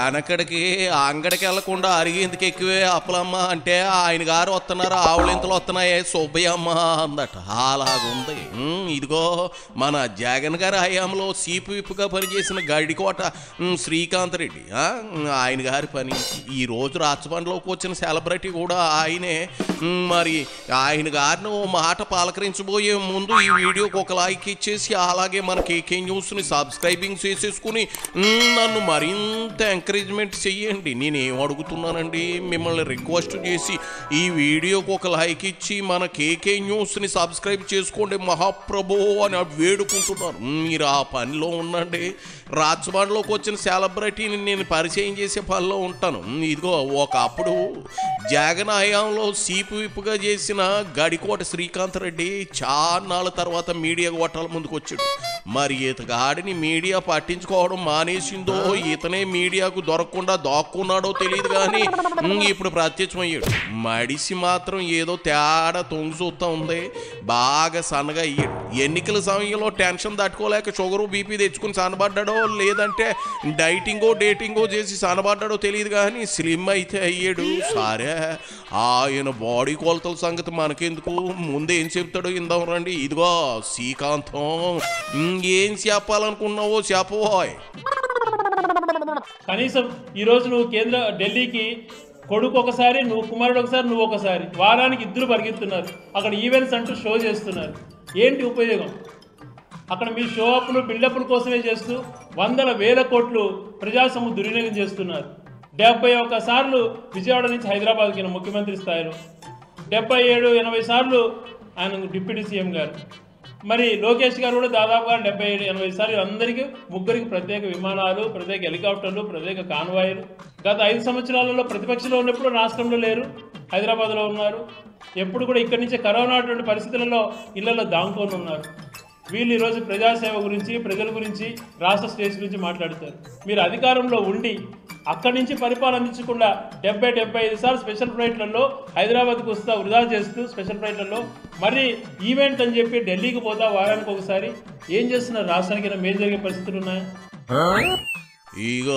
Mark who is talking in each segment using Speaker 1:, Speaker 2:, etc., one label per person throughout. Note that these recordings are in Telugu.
Speaker 1: వెనకడికి అంగడికి వెళ్లకుండా అరిగేందుకు ఎక్కువే అప్పలమ్మ అంటే ఆయన గారు వస్తున్నారు, ఆవులింతలు వస్తున్నాయి సుబ్బయ్యమ్మ అందట. అలాగుంది. ఇదిగో మన జగన్ గారి హయాంలో సీపు విప్పుగా పనిచేసిన గడికోట శ్రీకాంత్ రెడ్డి ఆయన గారి పని. ఈ రోజు రాచబండలోకి వచ్చిన సెలబ్రిటీ కూడా ఆయనే. మరి ఆయన గారిని ఓ మాట పలకరించబోయే ముందు ఈ వీడియోకి ఒక లైక్ ఇచ్చేసి అలాగే మన కేకే న్యూస్ని సబ్స్క్రైబింగ్ చేసేసుకుని నన్ను మరింత ఎంకరేజ్మెంట్ చెయ్యండి. నేనేం అడుగుతున్నానండి, మిమ్మల్ని రిక్వెస్ట్ చేసి ఈ వీడియోకి ఒక లైక్ ఇచ్చి మన కేకే న్యూస్ని సబ్స్క్రైబ్ చేసుకోండి మహాప్రభు అని వేడుకుంటున్నాను. మీరు ఆ పనిలో ఉండండి. రాజబాడ్లోకి వచ్చిన సెలబ్రిటీని నేను పరిచయం చేసే పనిలో ఉంటాను. ఇదిగో ఒకప్పుడు జగన్ హయాంలో సీపు విప్పుగా చేసిన గడికోట శ్రీకాంత్ రెడ్డి చాన్నాళ్ళ తర్వాత మీడియా గొట్టాల ముందుకు వచ్చాడు. మరి ఇతగాడిని మీడియా పట్టించుకోవడం మానేసిందో ఇతనే మీడియాకు దొరకకుండా దాక్కున్నాడో తెలియదు కానీ ఇప్పుడు ప్రత్యక్షమయ్యాడు. మడిసి మాత్రం ఏదో తేడా తొంగి చూస్తూ ఉంది. బాగా సన్నగా అయ్యాడు. ఎన్నికల సమయంలో టెన్షన్ తట్టుకోలేక షుగరు బీపీ తెచ్చుకుని సన్నబడ్డాడో లేదంటే డేటింగో చేసి సన్నబడ్డాడో తెలియదు కానీ స్లిమ్ అయితే అయ్యాడు. సరే ఆయన బాడీ కొలతల సంగతి మనకెందుకు, ముందు ఏం చెప్తాడో ఇందాం రండి. ఇదిగో శ్రీకాంతం, ఏం చెప్పాలనుకున్నావో చెప్పబోయ్.
Speaker 2: కనీసం ఈరోజు నువ్వు ఢిల్లీకి కొడుకు ఒకసారి, నువ్వు కుమారుడు ఒకసారి, నువ్వు ఒకసారి, వారానికి ఇద్దరు పరిగెత్తున్నారు. అక్కడ ఈవెంట్స్ అంటూ షో చేస్తున్నారు. ఏంటి ఉపయోగం? అక్కడ మీ షో అప్లు బిల్డప్ల కోసమే చేస్తూ వందల వేల కోట్లు ప్రజాసొమ్ము దుర్వినియోగం చేస్తున్నారు. 71 సార్లు విజయవాడ నుంచి హైదరాబాద్కి ముఖ్యమంత్రి స్థాయిలో, 77-80 సార్లు ఆయన డిప్యూటీ సీఎం గారు. మరి లోకేష్ గారు కూడా దాదాపుగా 77-80 సార్లు. అందరికీ ముగ్గురికి ప్రత్యేక విమానాలు, ప్రత్యేక హెలికాప్టర్లు, ప్రత్యేక కాన్వాయిలు. గత 5 సంవత్సరాలలో ప్రతిపక్షంలో ఉన్నప్పుడు రాష్ట్రంలో లేరు, హైదరాబాద్లో ఉన్నారు. ఎప్పుడు కూడా ఇక్కడి నుంచే కరోనా అటువంటి పరిస్థితులలో ఇళ్లలో దాంకొని ఉన్నారు. వీళ్ళు ఈరోజు ప్రజాసేవ గురించి, ప్రజల గురించి, రాష్ట్ర స్టేట్స్ గురించి మాట్లాడతారు. మీరు అధికారంలో ఉండి అక్కడి నుంచి పరిపాలన అందించకుండా 70-75 సార్లు స్పెషల్ ఫ్లైట్లలో హైదరాబాద్కు వస్తా వృధా చేస్తూ స్పెషల్ ఫ్లైట్లలో మరి ఈవెంట్ అని చెప్పి ఢిల్లీకి పోతా వారానికి ఒకసారి. ఏం చేస్తున్నారు? రాష్ట్రానికి మేలు జరిగే పరిస్థితులు ఉన్నాయా?
Speaker 1: ఇక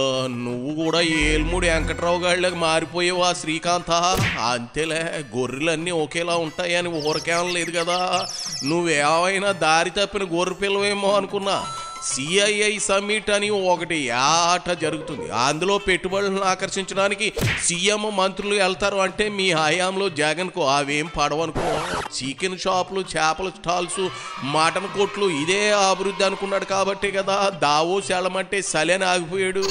Speaker 1: నువ్వు కూడా ఏల్ముడి వెంకట్రావు గాళ్ళకి మారిపోయేవా శ్రీకాంత? అంతేలే, గొర్రెలన్నీ ఒకేలా ఉంటాయని ఊరకేం లేదు కదా. నువ్వేమైనా దారి తప్పిన గొర్రె పిల్లవేమో అనుకున్నా. సిఐఐ సమ్మిట్ అని ఒకటి ఆట జరుగుతుంది. అందులో పెట్టుబడులను ఆకర్షించడానికి సీఎం మంత్రులు వెళ్తారు. అంటే మీ హయాంలో జగన్కు అవేం పడవనుకో. చికెన్ షాపులు, చేపల స్టాల్స్, మటన్ కొట్లు ఇదే అభివృద్ధి అనుకున్నాడు కాబట్టి కదా దావోస్ వెళ్ళమంటే సలేని ఆగిపోయాడు.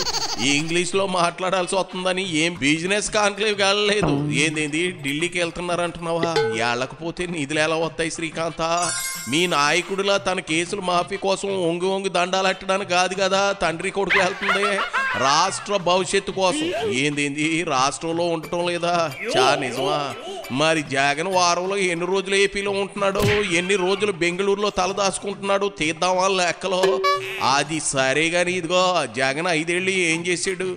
Speaker 1: ఇంగ్లీష్లో మాట్లాడాల్సి వస్తుందని ఏం బిజినెస్ కాన్క్లేవ్ వెళ్ళలేదు. ఏంది ఢిల్లీకి వెళ్తున్నారంటున్నావా? వెళ్ళకపోతే నిధులు ఎలా వస్తాయి శ్రీకాంత? మీ నాయకుడిలా తన కేసులు మాఫీ కోసం ఒంగి దండాలట్టడానికి కాదు కదా తండ్రి కొడుకు వెళ్తుంది, రాష్ట్ర భవిష్యత్తు కోసం. ఏంది రాష్ట్రంలో ఉండటం లేదా? నిజమా? మరి జగన్ వారంలో ఎన్ని రోజులు ఏపీలో ఉంటున్నాడు, ఎన్ని రోజులు బెంగళూరులో తలదాచుకుంటున్నాడు తీద్దామా లెక్కలో? అది సరే గాని ఇదిగో జగన్ 5 ఏళ్ళు ఏం చేశాడు,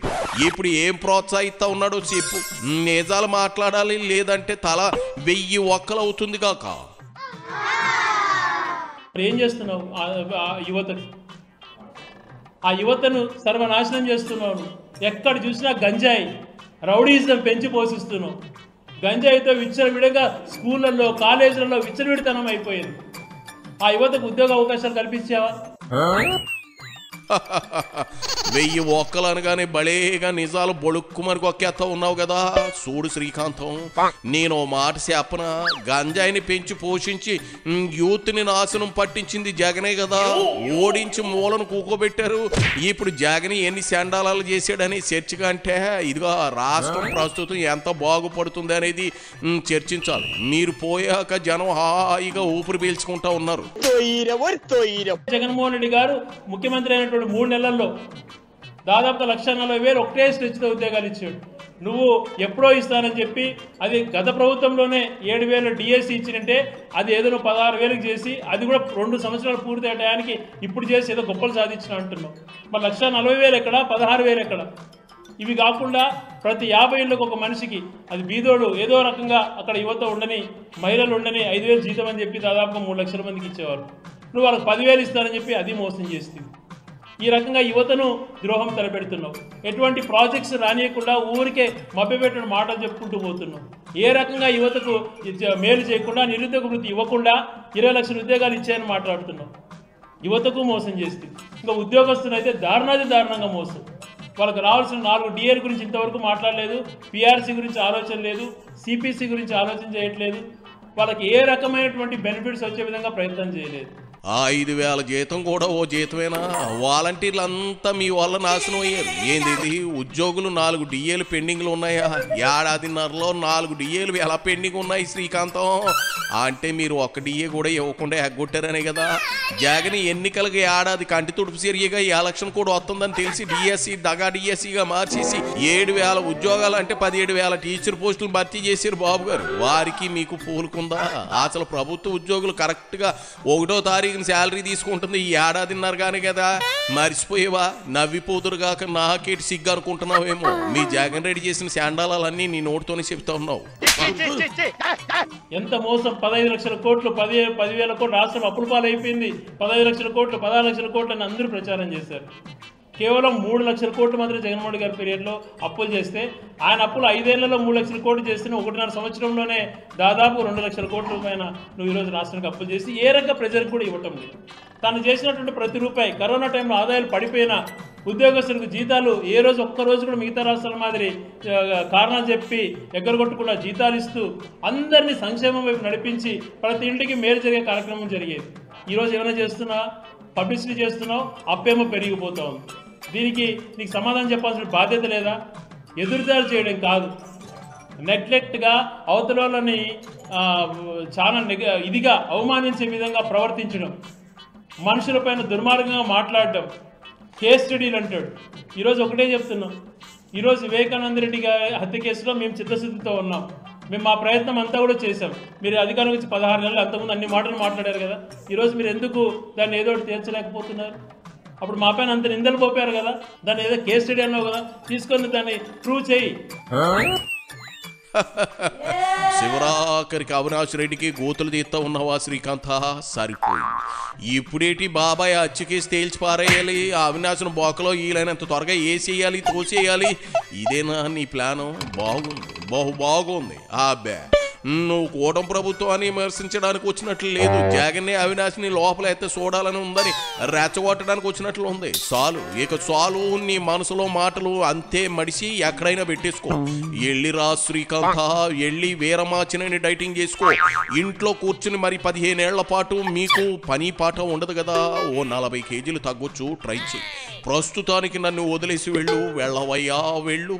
Speaker 1: ఇప్పుడు ఏం ప్రోత్సహిస్తా ఉన్నాడో చెప్పు. నిజాలు మాట్లాడాలి, లేదంటే తల 1000 ఒక్కలు అవుతుంది కాక.
Speaker 2: ఏం చేస్తున్నావు? ఆ యువతను సర్వనాశనం చేస్తున్నావు. ఎక్కడ చూసినా గంజాయి, రౌడీజం పెంచి పోషిస్తున్నావు. గంజాయితో విచ్చలవిడిగా స్కూళ్ళల్లో, కాలేజీలలో విచ్చలవిడితనం అయిపోయింది. ఆ యువతకు ఉద్యోగ అవకాశాలు కల్పించావా?
Speaker 1: 1000 ఒక్కలు అనగానే బలేగా నిజాలు బొడుక్కుమని కొక్కేస్తా ఉన్నావు కదా. చూడు శ్రీకాంతం, నేను మాట చెప్పన, గంజాయిని పెంచి పోషించి యూత్ని నాశనం పట్టించింది జగనే కదా. ఓడించి మూలను కూకోబెట్టారు. ఇప్పుడు జగన్ ఎన్ని శాండాలాలు చేశాడని చర్చగా అంటే ఇదిగో రాష్ట్రం ప్రస్తుతం ఎంత బాగుపడుతుంది అనేది చర్చించాలి. మీరు పోయాక జనం హాయిగా ఊపిరి పీల్చుకుంటా ఉన్నారు.
Speaker 2: జగన్మోహన్ రెడ్డి గారు ముఖ్యమంత్రి అయినటువంటి 3 నెలల్లో దాదాపు 1,40,000 ఒకటే స్ట్రెచ్తో ఉద్యోగాలు ఇచ్చాడు. నువ్వు ఎప్పుడో ఇస్తానని చెప్పి అది గత ప్రభుత్వంలోనే 7,000 డిఎస్సి ఇచ్చినంటే అది ఏదో 16,000కి చేసి అది కూడా 2 సంవత్సరాలు పూర్తి అయ్యడానికి ఇప్పుడు చేసి ఏదో గొప్పలు సాధించిన అంటున్నావు. మరి 1,40,000 ఎక్కడ, 16,000 ఎక్కడ? ఇవి కాకుండా ప్రతి 50 ఏళ్ళకు ఒక మనిషికి, అది బీదోడు ఏదో రకంగా అక్కడ యువత ఉండని, మహిళలు ఉండని 5,000 జీతం అని చెప్పి దాదాపుగా 3 లక్షల మందికి ఇచ్చేవారు. నువ్వు వాళ్ళకి 10,000 ఇస్తానని చెప్పి అది మోసం చేస్తుంది. ఈ రకంగా యువతను ద్రోహం తలపెడుతున్నావు. ఎటువంటి ప్రాజెక్ట్స్ రానియకుండా ఊరికే మభ్యపెట్టిన మాటలు చెప్పుకుంటూ పోతున్నావు. ఏ రకంగా యువతకు మేలు చేయకుండా, నిరుద్యోగ వృత్తి ఇవ్వకుండా 20 లక్షల ఉద్యోగాలు ఇచ్చాయని మాట్లాడుతున్నావు. యువతకు మోసం చేస్తుంది. ఇంకా ఉద్యోగస్తులైతే దారుణంగా మోసం. వాళ్ళకి రావాల్సిన 4 డిఏల గురించి ఇంతవరకు మాట్లాడలేదు, పిఆర్సీ గురించి ఆలోచన లేదు, సిపిసి గురించి ఆలోచన చేయట్లేదు, వాళ్ళకి ఏ రకమైనటువంటి బెనిఫిట్స్ వచ్చే విధంగా ప్రయత్నం చేయలేదు.
Speaker 1: 5,000 జీతం కూడా ఓ జీతమేనా? వాలంటీర్లు అంతా మీ వల్ల నాశనం అయ్యారు. ఏంది ఇది? ఉద్యోగులు 4 డిఏలు పెండింగ్లు ఉన్నాయా? ఏడాదిన్నరలో 4 డిఏలు ఎలా పెండింగ్ ఉన్నాయి శ్రీకాంతం? అంటే మీరు 1 డిఏ కూడా ఇవ్వకుండా ఎగ్గొట్టారనే కదా. జగన్ ఎన్నికలకు ఏడాది కంటి తుడుపు చర్యగా ఈ ఎలక్షన్ కూడా వస్తుందని తెలిసి డిఎస్సి దగా డిఎస్సిగా మార్చేసి 7,000 ఉద్యోగాలు అంటే 17,000 టీచర్ పోస్టులు భర్తీ చేశారు బాబు గారు. వారికి మీకు పూలుకుందా? అసలు ప్రభుత్వ ఉద్యోగులు కరెక్ట్గా 1వ తారీఖు శాలరీ తీసుకుంటుంది ఈ ఏడాదిన్నరగానే కదా. మర్చిపోయేవా? నవ్విపోతురుగాక నాకేటి సిగ్గు అనుకుంటున్నావేమో. మీ జగన్ రెడ్డి చేసిన శాండాలన్నీ నీ నోటితోనే చెప్తా ఉన్నావు.
Speaker 2: ఎంత మోసం! 15 లక్షల కోట్లు, 10,000 కోట్లు రాష్ట్రం అప్పుల పాలైపోయింది. 15 లక్షల కోట్లు, 16 లక్షల కోట్లు అని అందరూ ప్రచారం చేశారు. కేవలం 3 లక్షల కోట్లు మాత్రం జగన్మోహన్ రెడ్డి గారి పీరియడ్లో అప్పులు చేస్తే, ఆయన అప్పులు 5 ఏళ్లలో 3 లక్షల కోట్లు చేస్తే 1.5 సంవత్సరంలోనే దాదాపు 2 లక్షల కోట్ల పైన నువ్వు ఈరోజు రాష్ట్రానికి అప్పులు చేసి ఏ రకంగా ప్రజలకు కూడా ఇవ్వటం లేదు. తను చేసినటువంటి ప్రతి రూపాయి, కరోనా టైంలో ఆదాయాలు పడిపోయినా ఉద్యోగస్తులకు జీతాలు ఏ రోజు ఒక్క రోజు కూడా మిగతా రాష్ట్రాల మాదిరి కారణాలు చెప్పి ఎగ్గరగొట్టకుండా జీతాలు ఇస్తూ అందరినీ సంక్షేమం వైపు నడిపించి ప్రతి ఇంటికి మేలు జరిగే కార్యక్రమం జరిగేది. ఈరోజు ఏమైనా చేస్తున్నా, పబ్లిసిటీ చేస్తున్నావు, అప్పేమో పెరిగిపోతా ఉంది. దీనికి నీకు సమాధానం చెప్పాల్సిన బాధ్యత లేదా? ఎదురుదాడి చేయడం కాదు, నెగ్లెక్ట్గా అవతల వాళ్ళని చాలా ఇదిగా అవమానించే విధంగా ప్రవర్తించడం, మనుషులపైన దుర్మార్గంగా మాట్లాడడం, కేస్ స్టడీలు అంటాడు. ఈరోజు ఒకటే చెప్తున్నాం, ఈరోజు వివేకానంద రెడ్డి గారి హత్య కేసులో మేము చిత్తశుద్ధితో ఉన్నాం. మేము మా ప్రయత్నం అంతా కూడా చేశాం. మీరు అధికారం వచ్చి 16 నెలలు అంతకుముందు అన్ని మాటలు మాట్లాడారు కదా. ఈరోజు మీరు ఎందుకు దాన్ని ఏదో ఒకటి తీర్చలేకపోతున్నారు? అప్పుడు మా పైన అంత నిందలు పోపారు కదా, దాన్ని ఏదో కేస్ స్టడీ అన్నావు కదా, తీసుకొని దాన్ని ప్రూవ్ చేయి.
Speaker 1: శివరాఖరికి అవినాష్ రెడ్డికి గోతులు తీస్తా ఉన్నావా శ్రీకాంత? సరిపోయింది. ఇప్పుడేటి బాబాయ్ అచ్చుకేసి తేల్చి పారేయాలి, అవినాష్ను బొక్కలో వీలైనంత త్వరగా వేసేయాలి, తోసేయాలి. ఇదేనా నీ ప్లాను? బాగుంది, బాగుంది. అబ్బే, నువ్వు కూటమి ప్రభుత్వాన్ని విమర్శించడానికి వచ్చినట్లు లేదు, జగన్ని అవినాష్ని లోపల అయితే చూడాలని ఉందని రెచ్చగొట్టడానికి వచ్చినట్లు ఉంది. చాలు నీ మనసులో మాటలు అంతే మడిసి ఎక్కడైనా పెట్టేసుకో. ఎళ్ళిరా శ్రీకాంత, ఎళ్ళి వీరమాచినని డైటింగ్ చేసుకో. ఇంట్లో కూర్చుని మరి 15 ఏళ్ల పాటు మీకు పని పాట ఉండదు కదా. ఓ 40 కేజీలు తగ్గొచ్చు, ట్రై చేయి. ప్రస్తుతానికి నన్ను వదిలేసి వెళ్ళవయ్యా, వెళ్ళు.